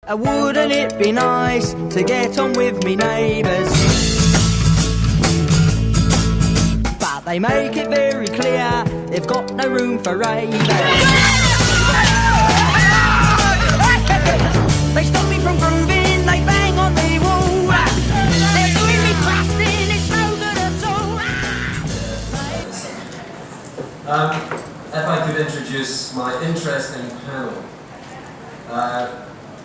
Wouldn't it be nice to get on with me neighbours? But they make it very clear they've got no room for ravers. They stop me from grooving, they bang on the wall. They're doing me busting, it's no good at all. If I could introduce my interesting panel.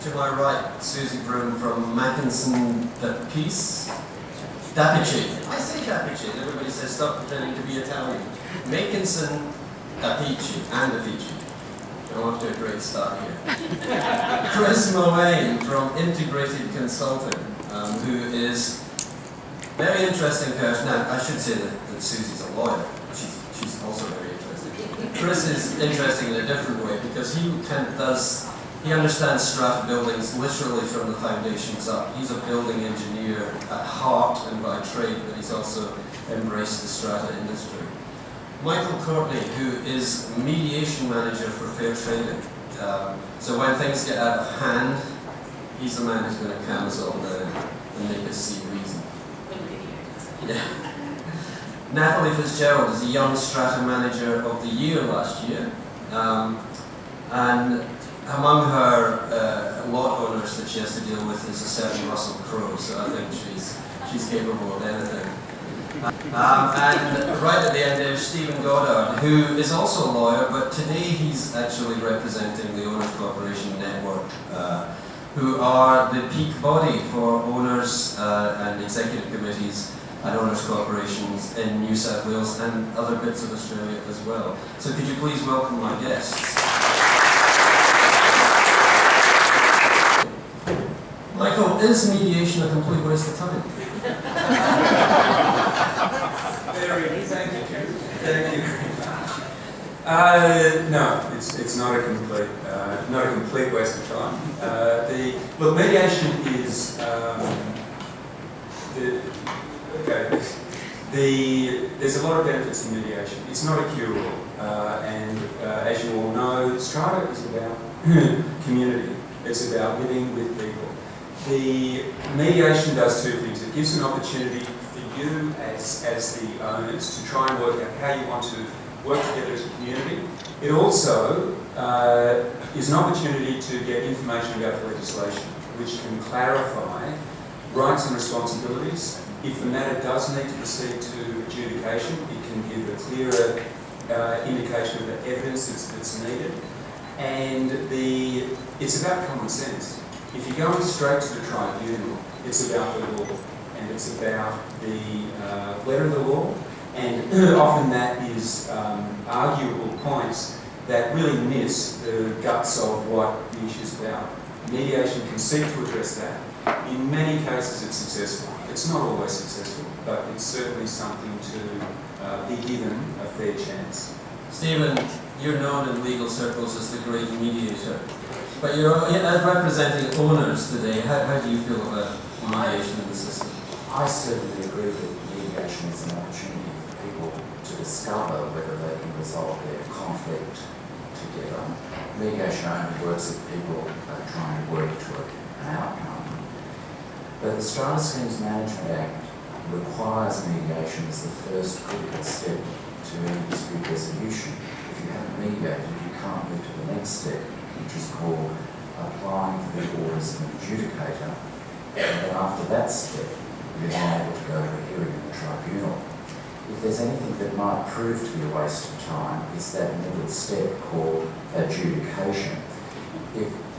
To my right, Susie Broom from Mackinson Dapice. Dapice. I say Dapice, and everybody says stop pretending to be Italian. Mackinson Dapice and Dapice. I'm off to a great start here. Chris Moane from Integrated Consulting, who is a very interesting person. Now, I should say that Susie's a lawyer. She's also very interesting. Chris is interesting in a different way because he understands strata buildings literally from the foundations up. He's a building engineer at heart and by trade, but he's also embraced the strata industry. Michael Courtney, who is mediation manager for fair trading. So when things get out of hand, he's the man who's going to calm us all down and make us see reason. Yeah. Natalie Fitzgerald is a young strata manager of the year last year. And among her lot owners that she has to deal with is a certain Russell Crowe, so I think she's capable of anything. And right at the end there's Stephen Goddard, who is also a lawyer, but today he's actually representing the Owners Corporation Network, who are the peak body for owners and executive committees and owners corporations in New South Wales and other bits of Australia as well. So could you please welcome my guests. Michael, is mediation a complete waste of time? Thank you. No, it's not a complete waste of time. Look, mediation is there's a lot of benefits in mediation. It's not a cure-all, and as you all know, strata is about community. It's about living with people. The mediation does two things. It gives an opportunity for you as the owners to try and work out how you want to work together as a community. It also is an opportunity to get information about the legislation, which can clarify rights and responsibilities. If the matter does need to proceed to adjudication, it can give a clearer indication of the evidence that's needed. And it's about common sense. If you're going straight to the tribunal, it's about the law, and it's about the letter of the law, and often that is arguable points that really miss the guts of what the issue's about. Mediation can seek to address that. In many cases it's successful. It's not always successful, but it's certainly something to be given a fair chance. Stephen, you're known in legal circles as the great mediator. But you're representing owners today. How do you feel about mediation in the system? I certainly agree that mediation is an opportunity for people to discover whether they can resolve their conflict together. Mediation only works if people are trying to work to an outcome. But the Strata Schemes Management Act requires mediation as the first critical step to any dispute resolution. If you haven't mediated, you can't move to the next step, which is called applying for the orders of an adjudicator, and then after that step, you're then able to go to a hearing in the tribunal. If there's anything that might prove to be a waste of time, it's that middle step called adjudication.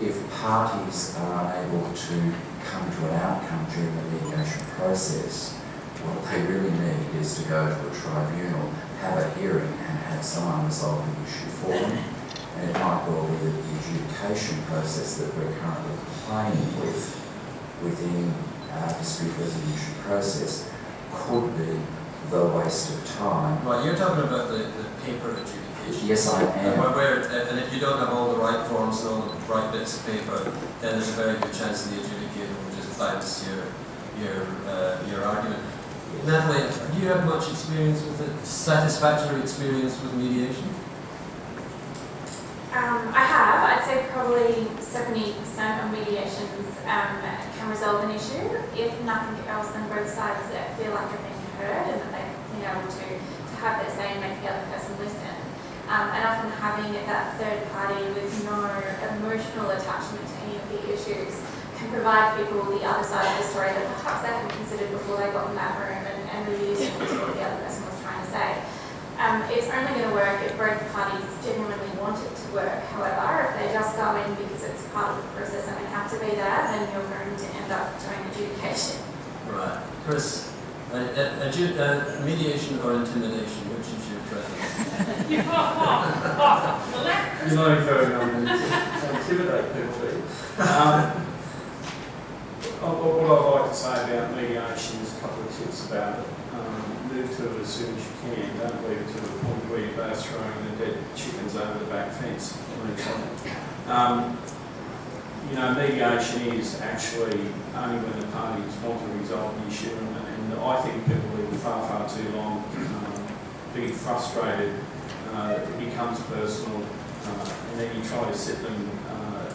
If parties are unable to come to an outcome during the mediation process, what they really need is to go to a tribunal, have a hearing, and have someone resolve the issue for them. And it might well be that the adjudication process that we're currently playing with within our dispute resolution process could be the waste of time. Right, you're talking about the paper adjudication. Yes, I am. And if you don't have all the right forms and all the right bits of paper, then there's a very good chance the adjudicator will just bounce your argument. Natalie, do you have much experience with it? Satisfactory experience with mediation? I have. I'd say probably 70% of mediations can resolve an issue. If nothing else, then both sides feel like they're being heard and that they've been able to have their say and make the other person listen. And often having that third party with no emotional attachment to any of the issues can provide people the other side of the story that perhaps they hadn't considered before they got in that room and really listened to what the other person was trying to say. It's only going to work if both parties genuinely want it to work. However, if they just go in because it's part of the process and they have to be there, then you're going to end up doing adjudication. Right. Chris, mediation or intimidation, which is your preference? You're not encouraging to intimidate people, do you? What I'd like to say about mediation is a couple of tips about it. Move to it as soon as you can. Don't leave it to the point where you're both throwing the dead chickens over the back fence. Mediation is actually only when the parties want to resolve the issue, and I think people leave far too long being frustrated. It becomes personal, and then you try to set them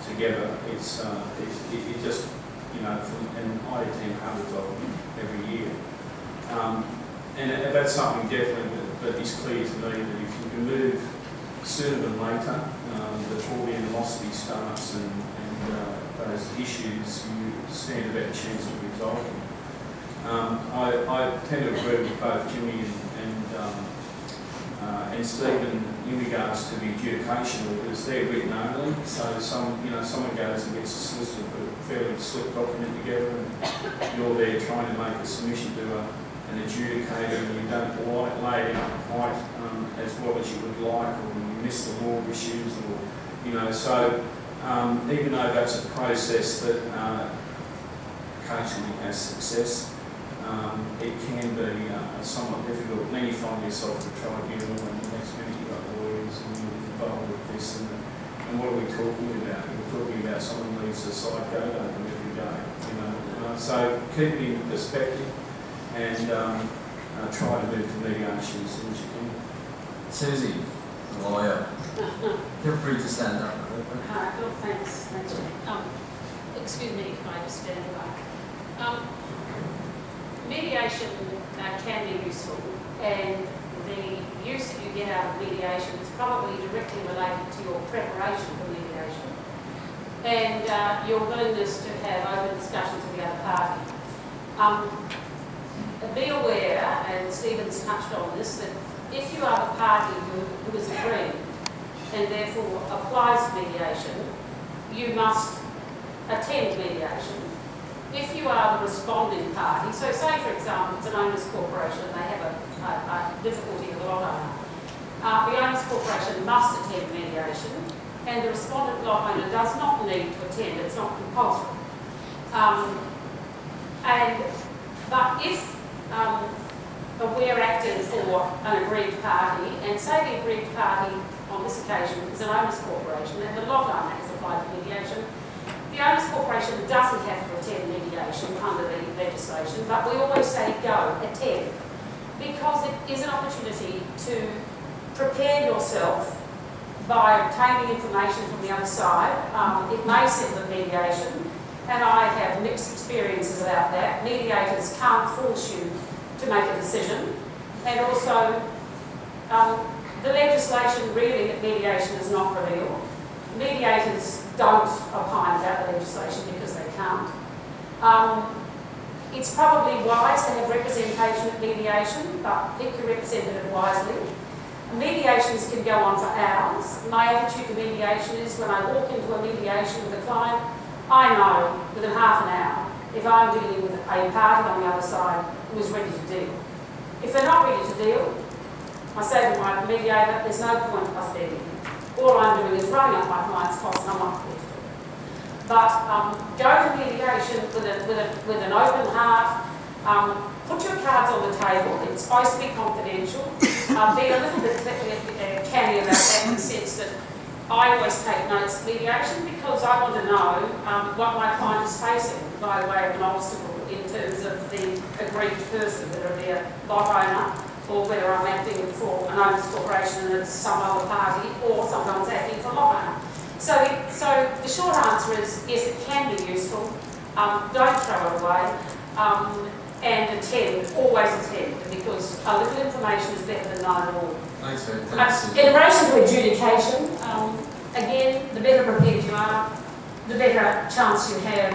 together. It just, and I attend hundreds of them every year. And that's something definitely that is clear to me, that if you can move sooner than later, before the animosity starts and those issues, you stand a better chance of resolving. I tend to agree with both Jimmy and Stephen in regards to the adjudication orders. They're written only, so someone goes and gets a solicitor to put a fairly slick document together, and you're there trying to make a submission to an adjudicator, and you don't lay it out quite as well as you would like, or you miss the law issues, or so even though that's a process that occasionally has success, it can be somewhat difficult. And then you find yourself at the tribunal, and the next minute you've got lawyers and you're involved with this, and what are we talking about? We're talking about someone leaves a side gate open every day, so keep it in perspective and try to move to mediation as soon as you can. Susie, the lawyer, feel free to stand up. Well, thanks. Excuse me if I just stand back. Mediation can be useful, and the use that you get out of mediation is probably directly related to your preparation for mediation and your willingness to have open discussions with the other party. Be aware, and Stephen's touched on this, that if you are the party who is agreed and therefore applies mediation, you must attend mediation. If you are the responding party, so say for example it's an owners corporation and they have a difficulty with a lot owner, the owners corporation must attend mediation, and the respondent lot owner does not need to attend, it's not compulsory. But if we're acting for an aggrieved party, and say the aggrieved party on this occasion is an owners corporation and the lot owner has applied for mediation, the owners corporation doesn't have to attend mediation under the legislation, but we always say go, attend, because it is an opportunity to prepare yourself by obtaining information from the other side. It may settle at mediation, and I have mixed experiences about that. Mediators can't force you to make a decision, and also the legislation really at mediation is not revealed. Mediators don't opine about the legislation because they can't. It's probably wise to have representation at mediation, but pick your representative wisely. Mediations can go on for hours. My attitude to mediation is when I walk into a mediation with a client, I know within half an hour if I'm dealing with a party on the other side who is ready to deal. If they're not ready to deal, I say to my mediator, there's no point us dealing. All I'm doing is running up my client's costs and I'm not prepared to do it. But go to mediation with an open heart. Put your cards on the table. It's supposed to be confidential. Be a little bit canny about that in the sense that I always take notes of mediation because I want to know what my client is facing by way of an obstacle in terms of the aggrieved person, whether it be a lot owner or whether I'm acting for an owners corporation and it's some other party, or sometimes acting for lot owner. So the short answer is yes, it can be useful. Don't throw it away, and always attend, because a little information is better than none at all. Thanks, thanks. In relation to adjudication, again, the better prepared you are, the better chance you have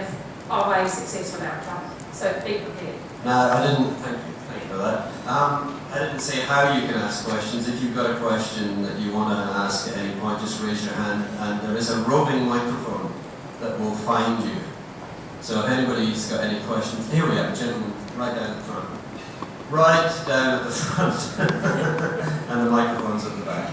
of a successful outcome. So be prepared. No, I didn't. Thank you for that. I didn't say how you can ask questions. If you've got a question that you want to ask at any point, just raise your hand, and there is a roving microphone that will find you. So if anybody's got any questions, here we are, gentlemen, right down at the front. Right down at the front. And the microphone's at the back.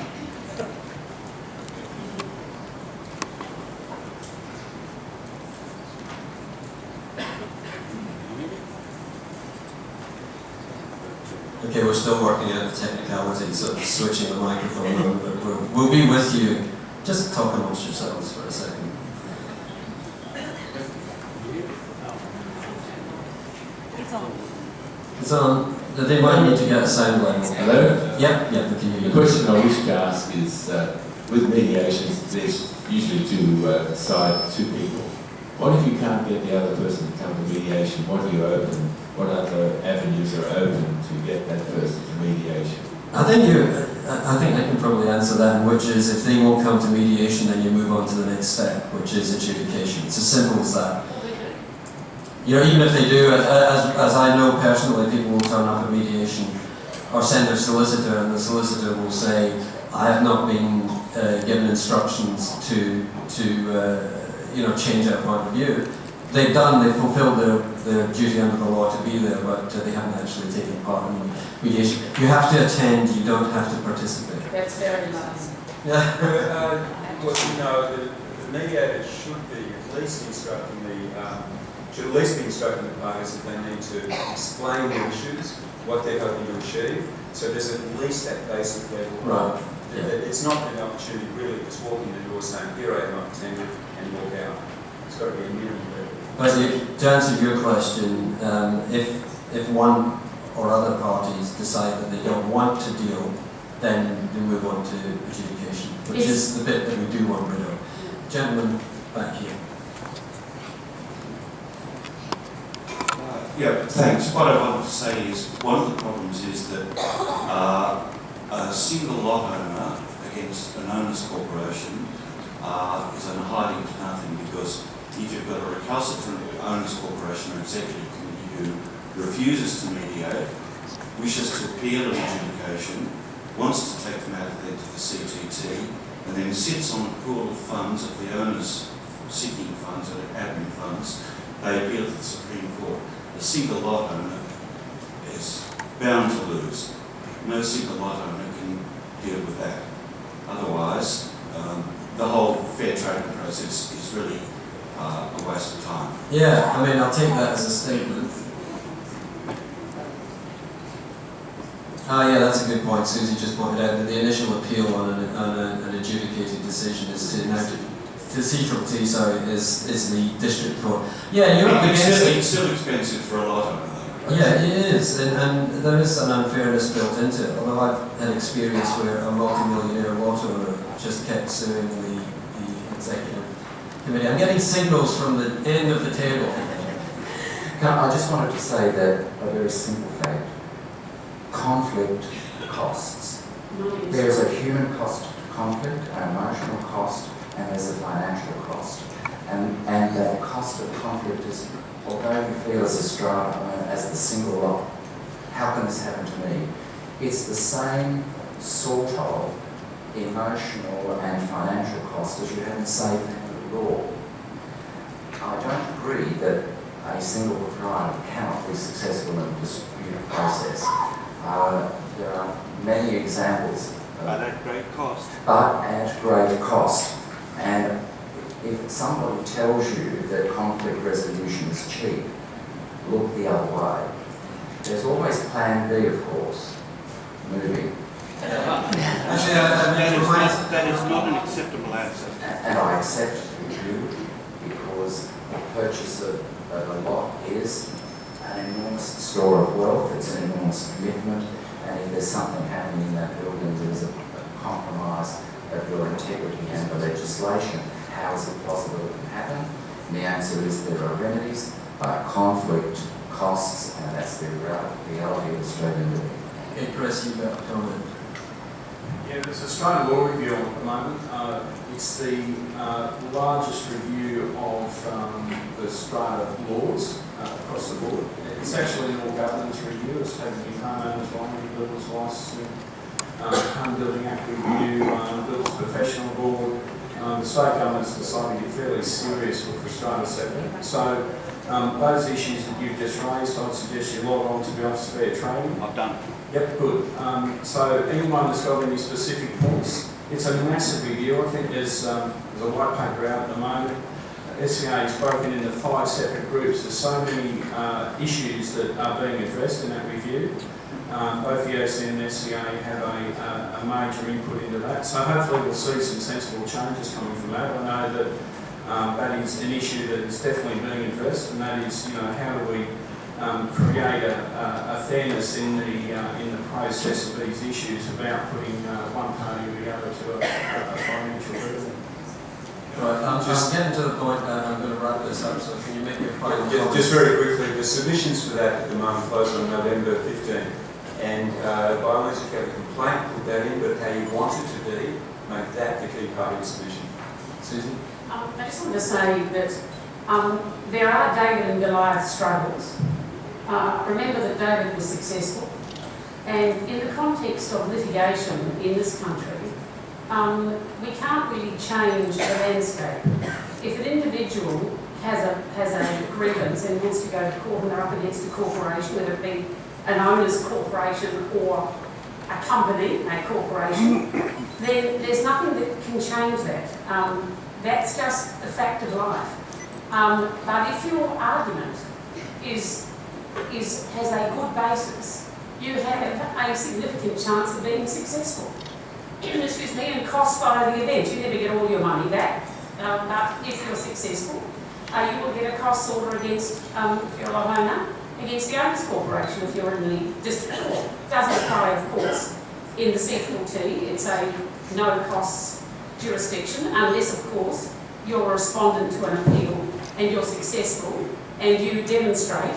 Okay, we're still working out the technicalities of switching the microphone on, but we'll be with you. Just talk amongst yourselves for a second. It's on. They might need to get a sound level. Hello? Yep, we can hear The you. question I wish to ask is, with mediations, there's usually two people. What if you can't get the other person to come to mediation? What are you open? What other avenues are open to get that person to mediation? I think I can probably answer that, which is if they won't come to mediation, then you move on to the next step, which is adjudication. It's as simple as that. You know, even if they do, as I know personally, people will turn up at mediation or send their solicitor, and the solicitor will say, I have not been given instructions to change our point of view. They've fulfilled their duty under the law to be there, but they haven't actually taken part in mediation. You have to attend, you don't have to participate. That's very nice. Yeah. The mediator should be at least instructing the parties that they need to explain their issues, what they're hoping to achieve. So there's at least that basic level. Right. Yeah. It's not an opportunity really just walking the door saying, here I am, I've attended, and walk out. It's got to be a minimum level. But to answer your question, if one or other parties decide that they don't want to deal, then we move on to adjudication, which is the bit that we do want rid of. Gentlemen, back here. Yeah, thanks. What I wanted to say is one of the problems is that a single lot owner against an owners corporation is in hiding to nothing, because if you've got a recalcitrant owners corporation or executive committee who refuses to mediate, wishes to appeal an adjudication, wants to take the matter then to the CTT, and then sits on a pool of funds of the owners seeking funds or admin funds, they appeal to the Supreme Court. A single lot owner is bound to lose. No single lot owner can deal with that. Otherwise, the whole fair trading process is really a waste of time. Yeah, I mean, I'll take that as a statement. Yeah, that's a good point. Susie just pointed out that the initial appeal on an adjudicated decision is to CTT, is the district court. Yeah, you're up against it. It's still expensive for a lot owner though. Yeah, it is, and there is an unfairness built into it. Although I've had experience where a multi-millionaire lot owner just kept suing the executive committee. I'm getting signals from the end of the table. I just wanted to say that a very simple fact. Conflict costs. There's a human cost to conflict, an emotional cost, and there's a financial cost. And that cost of conflict is, although you feel as a strata owner, as the single lot, how can this happen to me? It's the same sort of emotional and financial cost as you have in safe handed law. I don't agree that a single proprietor cannot be successful in a dispute process. There are many examples. But at great cost. But at great cost. And if somebody tells you that conflict resolution is cheap, look the other way. There's always plan B, of course, moving. Actually, that is not an acceptable answer. And I accept you because the purchase of a lot is an enormous store of wealth, it's an enormous commitment, and if there's something happening in that building, there's a compromise of your integrity and the legislation, how is it possible it can happen? And the answer is there are remedies, conflict, costs, and that's the reality of Australian living. Okay, Chris, you've got a comment. Yeah, there's Australian law review on at the moment. It's the largest review of the strata laws across the board. It's actually an all governance review. It's taken in homeowners, line builders licensing, Home Building Act review, Builders Professional Board. The state government's decided to get fairly serious with the strata sector. So those issues that you've just raised, I'd suggest you log on to the Office of Fair Trading. I've done. Yep, good. So anyone that's got any specific points, it's a massive review. I think there's a white paper out at the moment. SCA is broken into 5 separate groups. There's so many issues that are being addressed in that review. Both the OC and the SCA have a major input into that. So hopefully we'll see some sensible changes coming from that. I know that that is an issue that is definitely being addressed, and that is, how do we create a fairness in the process of these issues about putting one party or the other to a financial burden. Right, I'm getting to the point that I'm going to wrap this up, so can you make your final comment? Just very quickly, the submissions for that at the moment close on November 15th. And by all means, if you have a complaint, put that in, but how you want it to be, make that the key part of your submission. Susan? I just want to say that there are David and Goliath struggles. Remember that David was successful. And in the context of litigation in this country, we can't really change the landscape. If an individual has a grievance and wants to go to court and they're up against a corporation, whether it be an owner's corporation or a company, a corporation, then there's nothing that can change that. That's just the fact of life. But if your argument has a good basis, you have a significant chance of being successful. Excuse me, and costs follow the event. You never get all your money back, but if you're successful, you will get a costs order against, if you're a lot owner, against the owners corporation if you're in the district court. It doesn't apply, of course, in the C4T. It's a no costs jurisdiction, unless, of course, you're a respondent to an appeal and you're successful and you demonstrate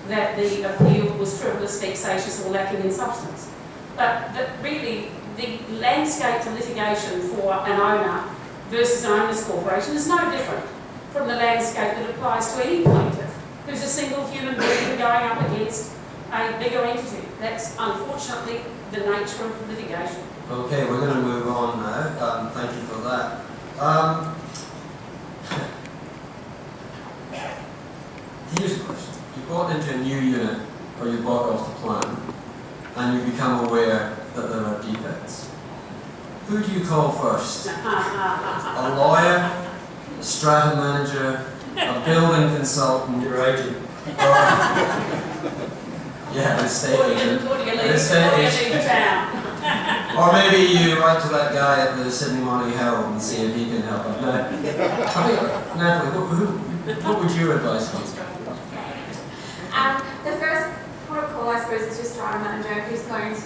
that the appeal was frivolous, vexatious or lacking in substance. But really, the landscape for litigation for an owner versus an owner's corporation is no different from the landscape that applies to any plaintiff who's a single human being going up against a bigger entity. That's unfortunately the nature of litigation. Okay, we're going to move on now. Thank you for that. Here's a question. You bought into a new unit, or you bought off the plan, and you become aware that there are defects. Who do you call first? A lawyer, a strata manager, a building consultant, your agent, or an estate agent, or maybe you write to that guy at the Sydney Morning Herald and see if he can help out. Natalie, what would your advice be? The first protocol, I suppose, is just strata manager who's going to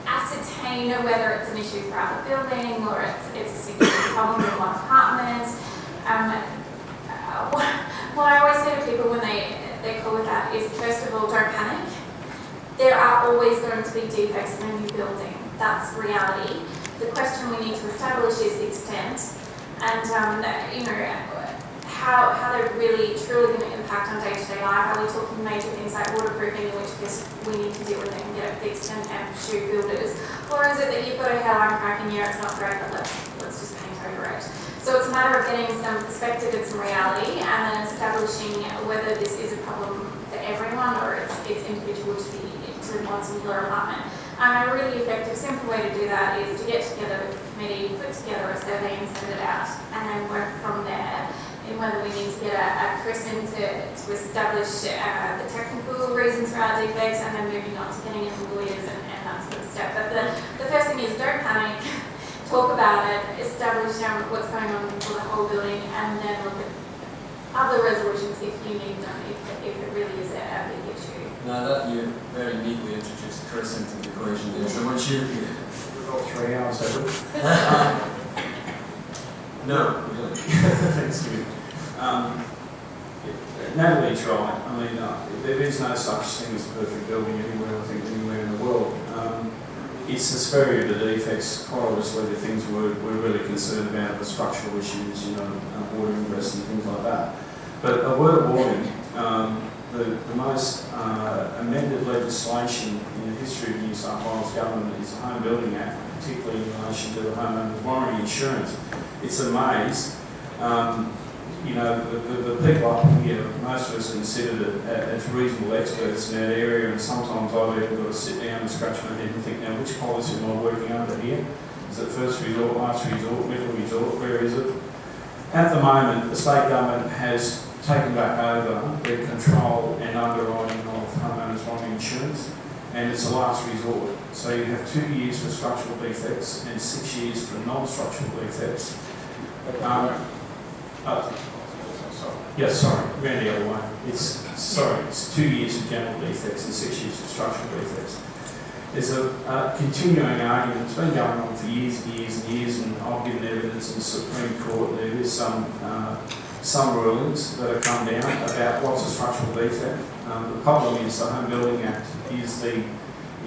ascertain whether it's an issue throughout the building or it's a significant problem in one apartment. What I always say to people when they call with that is, first of all, don't panic. There are always going to be defects in a new building. That's reality. The question we need to establish is the extent and how they're really truly going to impact on day-to-day life. Are we talking major things like waterproofing, in which case we need to deal with it and get it fixed and shoot builders? Or is it that you've got a hairline crack and it's not great, but let's just paint over it? So it's a matter of getting some perspective and some reality, and then establishing whether this is a problem for everyone or it's individual to one singular apartment. A really effective, simple way to do that is to get together with the committee, put together a survey and send it out, and then work from there in whether we need to get a person to establish the technical reasons for our defects, and then moving on to getting in the lawyers and that sort of stuff. But the first thing is, don't panic, talk about it, establish what's going on for the whole building, and then look at other resolutions if you need them, if it really is a big issue. Now that you very neatly introduced Chris into the equation there, so what's your view? We've got 3 hours, have we? No, really. Thanks, Jimmy. Natalie's right. I mean, there is no such thing as a perfect building anywhere, I think, anywhere in the world. It's the severity of the defects, quite obviously the things we're really concerned about, the structural issues, you know, water ingress and things like that. But a word of warning, the most amended legislation in the history of New South Wales government is the Home Building Act, particularly in relation to the homeowner's warranty insurance. It's a maze. You know, the people up here, most of us considered it as reasonable experts in that area, and sometimes I've even got to sit down and scratch my head and think, now which policy am I working under here? Is it first resort, last resort, middle resort, where is it? At the moment, the state government has taken back over their control and underwriting of homeowners' warranty insurance, and it's a last resort. So you have 2 years for structural defects and 6 years for non-structural defects. Round the other way. It's 2 years for general defects and 6 years for structural defects. There's a continuing argument, it's been going on for years and years and years, and I've given evidence in the Supreme Court. There is some rulings that have come down about what's a structural defect. The problem is the Home Building Act is the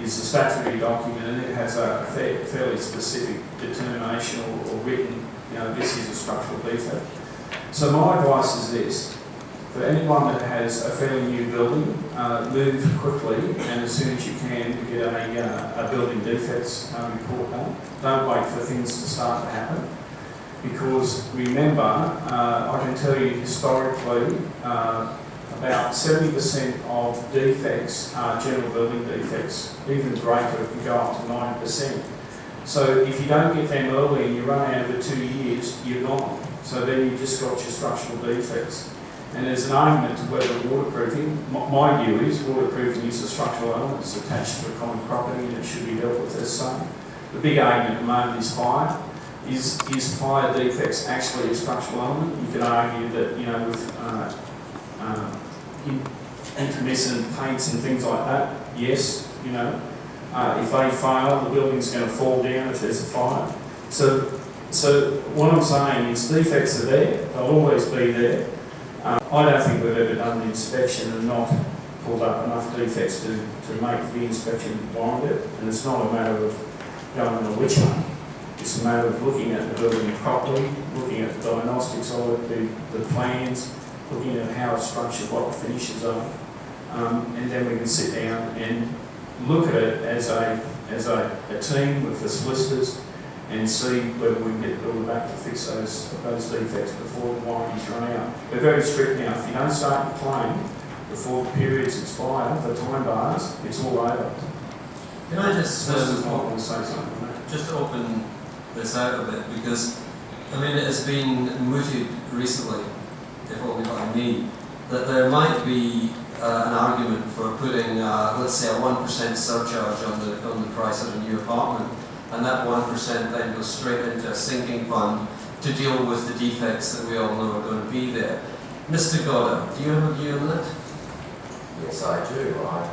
statutory document, and it has a fairly specific determination or written, you know, this is a structural defect. So my advice is this: for anyone that has a fairly new building, move quickly and as soon as you can to get a building defects report done. Don't wait for things to start to happen, because remember, I can tell you historically, about 70% of defects are general building defects. Even greater can go up to 90%. So if you don't get them early and you run out of 2 years, you're gone. So then you've just got your structural defects. And there's an argument to whether waterproofing, my view is waterproofing is a structural element, it's attached to a common property and it should be dealt with as such. The big argument at the moment is fire. Is fire defects actually a structural element? You could argue that, you know, with intermittent paints and things like that, yes, you know. If they fail, the building's going to fall down if there's a fire. So what I'm saying is defects are there, they'll always be there. I don't think we've ever done an inspection and not pulled up enough defects to make the inspection warranted. And it's not a matter of going on a witch hunt. It's a matter of looking at the building properly, looking at the diagnostics of it, the plans, looking at how it's structured, what the finishes are. And then we can sit down and look at it as a team with the solicitors and see whether we can get the builder back to fix those defects before the warranties run out. They're very strict now. If you don't start your claim before the periods expire, the time bars, it's all over. Can I just Say something on that. just open this out a bit, because I mean it has been mooted recently, if only by me, that there might be an argument for putting, let's say, a 1% surcharge on the price of a new apartment, and that 1% then goes straight into a sinking fund to deal with the defects that we all know are going to be there. Mr. Goddard, do you have a view on that? Yes, I do. A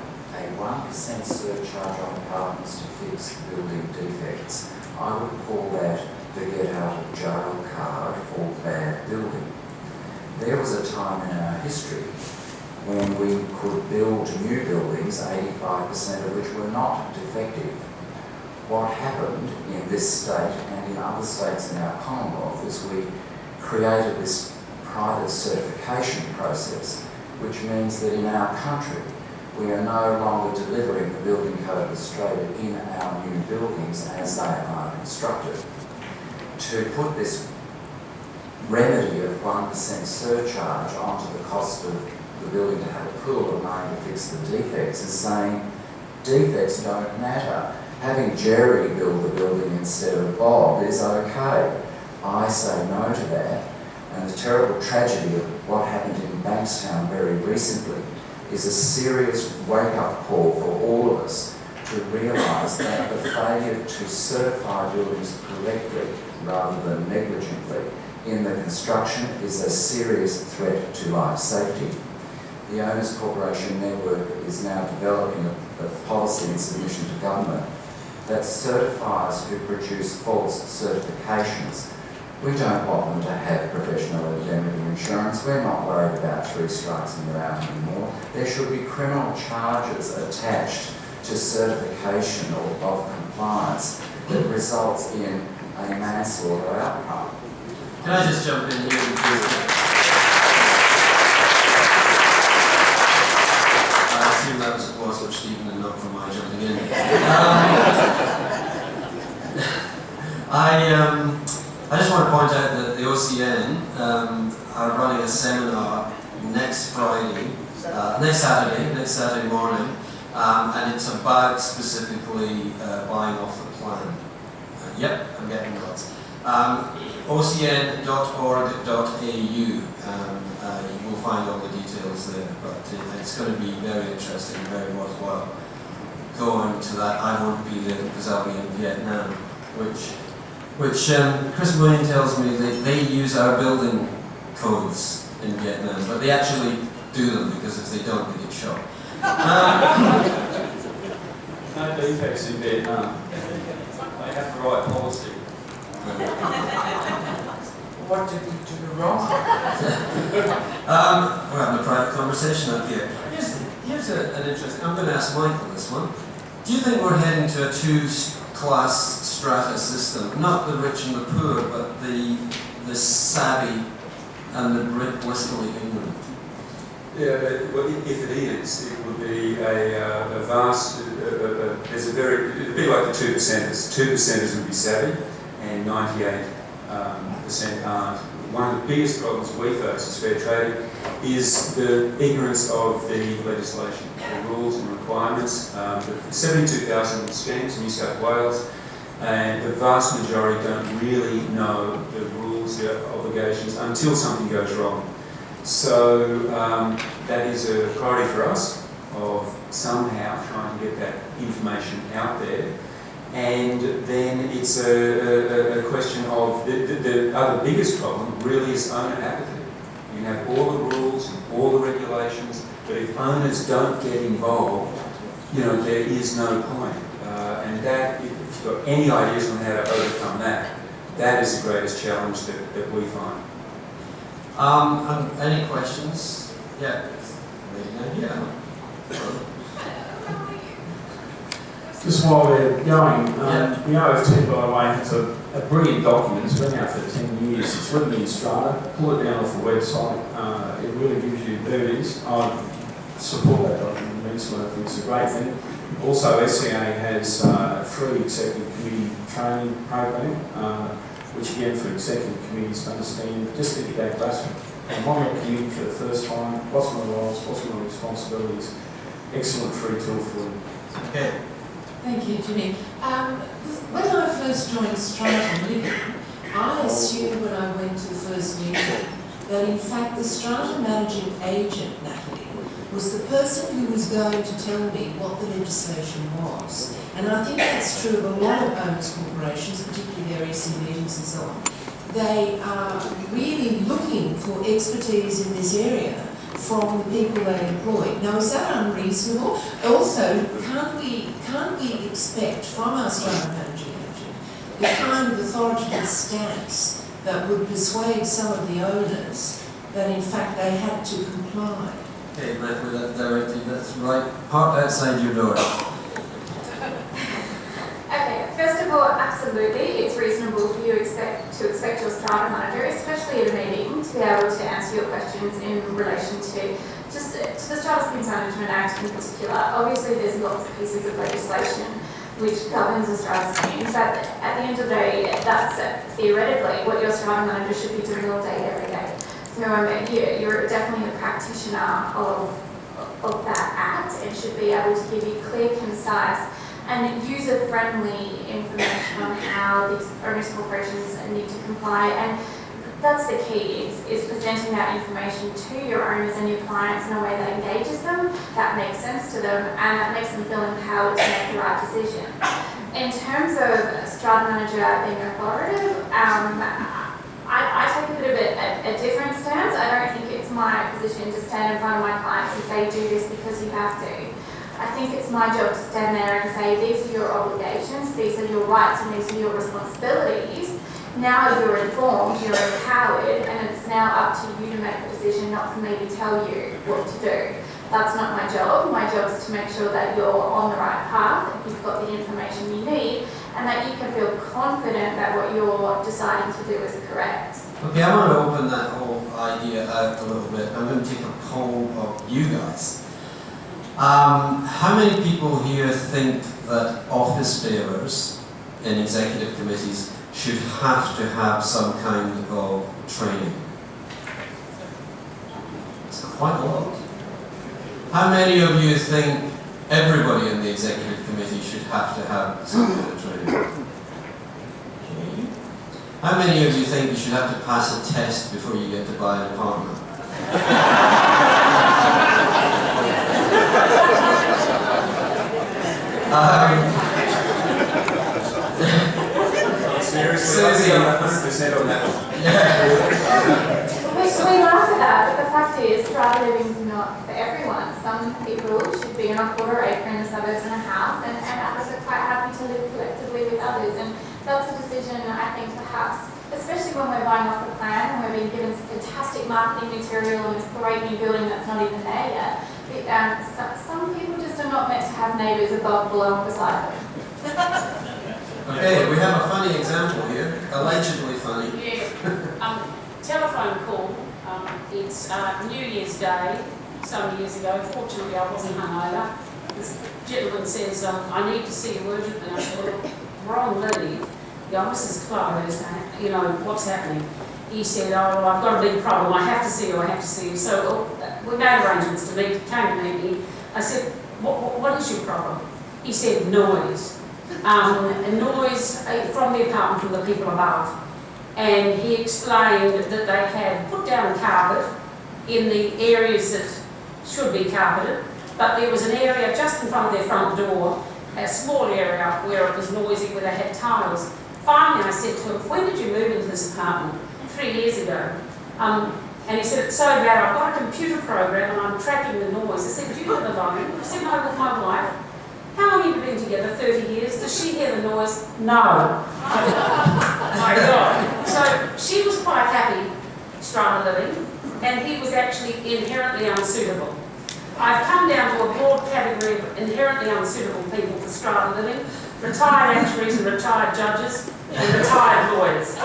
1% surcharge on apartments to fix building defects. I would call that the get out of jail card for bad building. There was a time in our history when we could build new buildings, 85% of which were not defective. What happened in this state and in other states in our Commonwealth is we created this private certification process, which means that in our country we are no longer delivering the Building Code of Australia in our new buildings as they are constructed. To put this remedy of 1% surcharge onto the cost of the building to have a pool of money to fix the defects is saying defects don't matter. Having Jerry build the building instead of Bob is okay. I say no to that. And the terrible tragedy of what happened in Bankstown very recently is a serious wake-up call for all of us to realise that the failure to certify buildings correctly rather than negligently in the construction is a serious threat to life safety. The Owners Corporation Network is now developing a policy and submission to government that certifiers who produce false certifications. We don't want them to have professional indemnity insurance. We're not worried about 3 strikes and you're out anymore. There should be criminal charges attached to certification or of compliance that results in a manslaughter outcome. Can I just jump in here? I assume that was applause for Stephen and not for my jumping in. I just want to point out that the OCN are running a seminar next Saturday morning, and it's about specifically buying off the plan. Yep, I'm getting nods. ocn.org.au. You will find all the details there, but it's going to be very interesting and very worthwhile going to that. I won't be there because I'll be in Vietnam, which Chris William tells me they use our building codes in Vietnam, but they actually do them because if they don't, they get shot. No defects in Vietnam. They have the right policy. What did we do wrong? We're having a private conversation up here. Here's an interesting. I'm going to ask Michael this one. Do you think we're heading to a 2-class strata system? Not the rich and the poor, but the savvy and the blissfully ignorant. Yeah, well, if it is, it would be a vast, there's a very, it'd be like the 2%ers. 2%ers would be savvy and 98% aren't. One of the biggest problems we face as fair trading is the ignorance of the legislation, the rules and requirements. 72,000 schemes in New South Wales, and the vast majority don't really know the rules, the obligations, until something goes wrong. So that is a priority for us of somehow trying to get that information out there. And then it's a question of the other biggest problem really is owner apathy. You have all the rules and all the regulations, but if owners don't get involved, there is no point. And that, if you've got any ideas on how to overcome that, that is the greatest challenge that we find. Any questions? Yeah. Yeah. Just while we're going, the OFT, by the way, has a brilliant document. It's been out for 10 years. It's written in Strata. Pull it down off the website. It really gives you, there it is. I support that document immensely. I think it's a great thing. Also, SCA has a free executive committee training program, which again for executive committees to understand, just to get that grasp. I'm on a committee for the first time. What's my roles? What's my responsibilities? Excellent free tool for them. Okay. Thank you, Jimmy. When I first joined Strata Living, I assumed when I went to the first meeting that in fact the Strata managing agent, Natalie, was the person who was going to tell me what the legislation was. And I think that's true of a lot of owners corporations, particularly their EC meetings and so on. They are really looking for expertise in this area from the people they employ. Now, is that unreasonable? Also, can't we expect from our Strata managing agent the kind of authoritative stance that would persuade some of the owners that in fact they had to comply? Okay, Matt, with that directive, that's right. Park outside your door. Okay, first of all, absolutely, it's reasonable for you to expect your strata manager, especially at a meeting, to be able to answer your questions in relation to the Strata Schemes Management Act in particular. Obviously, there's lots of pieces of legislation which governs the strata schemes, but at the end of the day, that's theoretically what your strata manager should be doing all day, every day. So you're definitely a practitioner of that act and should be able to give you clear, concise, and user-friendly information on how these owners corporations need to comply. And that's the key, is presenting that information to your owners and your clients in a way that engages them, that makes sense to them, and that makes them feel empowered to make the right decision. In terms of strata manager being authoritative, I I take a bit of a different stance. I don't think it's my position to stand in front of my clients and say, do this because you have to. I think it's my job to stand there and say, these are your obligations, these are your rights, and these are your responsibilities. Now you're informed, you're empowered, and it's now up to you to make a decision, not for me to tell you what to do. That's not my job. My job is to make sure that you're on the right path, if you've got the information you need, and that you can feel confident that what you're deciding to do is correct. Okay, I want to open that whole idea out a little bit. I'm going to take a poll of you guys. How many people here think that office bearers in executive committees should have to have some kind of training? It's quite a lot. How many of you think everybody in the executive committee should have to have some kind of training? Okay. How many of you think you should have to pass a test before you get to buy an apartment? Seriously, 100% on that. We laugh at that, but the fact is, strata living is not for everyone. Some people should be on a quarter acre in the suburbs in a house, and others are quite happy to live collectively with others. And that's a decision, I think, perhaps, especially when we're buying off the plan and we're being given some fantastic marketing material and this great new building that's not even there yet. Some people just are not meant to have neighbours above, below, and beside them. Okay, we have a funny example here, allegedly funny. Yeah. Telephone call. It's New Year's Day some years ago. Fortunately, I wasn't hungover. This gentleman says, I need to see you urgently. I said, well, we're on leave. The office is closed. You know, what's happening? He said, oh, I've got a big problem. I have to see you. So we made arrangements to meet, came to meet me. I said, what is your problem? He said, noise. Noise from the apartment from the people above. And he explained that they had put down carpet in the areas that should be carpeted, but there was an area just in front of their front door, a small area where it was noisy, where they had tiles. Finally, I said to him, when did you move into this apartment? 3 years ago. And he said, it's so bad, I've got a computer program and I'm tracking the noise. I said, do you live alone? I said, no, with my wife. How long have you been together? 30 years. Does she hear the noise? No. My God. So she was quite happy, strata living, and he was actually inherently unsuitable. I've come down to a broad category of inherently unsuitable people for strata living: retired actuaries and retired judges and retired lawyers.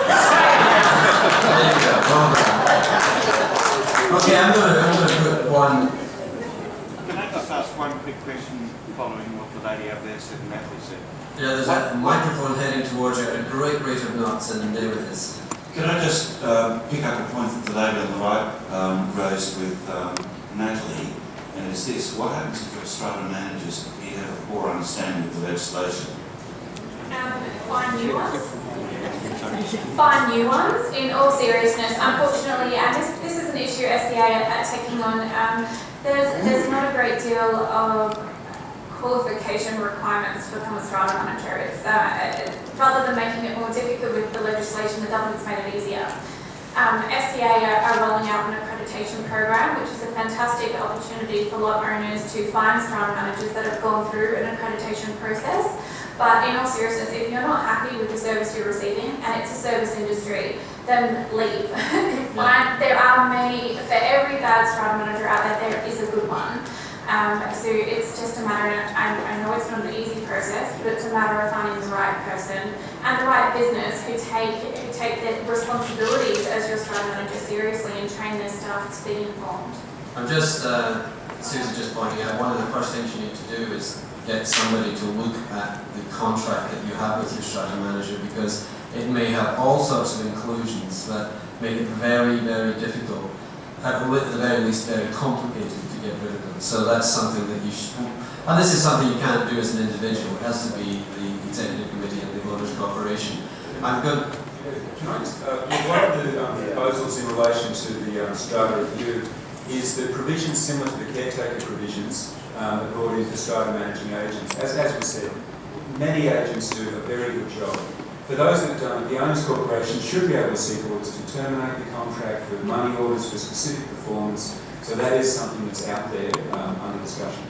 Okay, I'm going to put one. Can I just ask one quick question following what the lady up there said and Matthew said? Yeah, there's a microphone heading towards you at a great rate of knots, and there it is. Can I just pick up a point that the lady on the right raised with Natalie, and it's this: what happens if your strata managers have a poor understanding of the legislation? Find new ones. Find new ones. In all seriousness, unfortunately, and this is an issue SDA are taking on. There's not a great deal of qualification requirements to become a strata manager. It's, rather than making it more difficult with the legislation, the government's made it easier. SDA are rolling out an accreditation program, which is a fantastic opportunity for lot owners to find strata managers that have gone through an accreditation process. But in all seriousness, if you're not happy with the service you're receiving, and it's a service industry, then leave. There are many, for every bad strata manager out there, there is a good one. So it's just a matter of, I know it's not an easy process, but it's a matter of finding the right person and the right business who take the responsibilities as your strata manager seriously and train their staff to be informed. I'm just, Susie just pointing out, one of the first things you need to do is get somebody to look at the contract that you have with your strata manager, because it may have all sorts of inclusions that make it very, very difficult, at the very least very complicated to get rid of them. So that's something that you should, and this is something you can't do as an individual. It has to be the executive committee and the owners' corporation. I'm good. Can I just, one of the proposals in relation to the strata review is that provisions similar to the caretaker provisions are brought into strata managing agents. As we said, many agents do a very good job, For those that don't, the owners corporation should be able to seek orders to terminate the contract with money orders for specific performance. So that is something that's out there under discussion.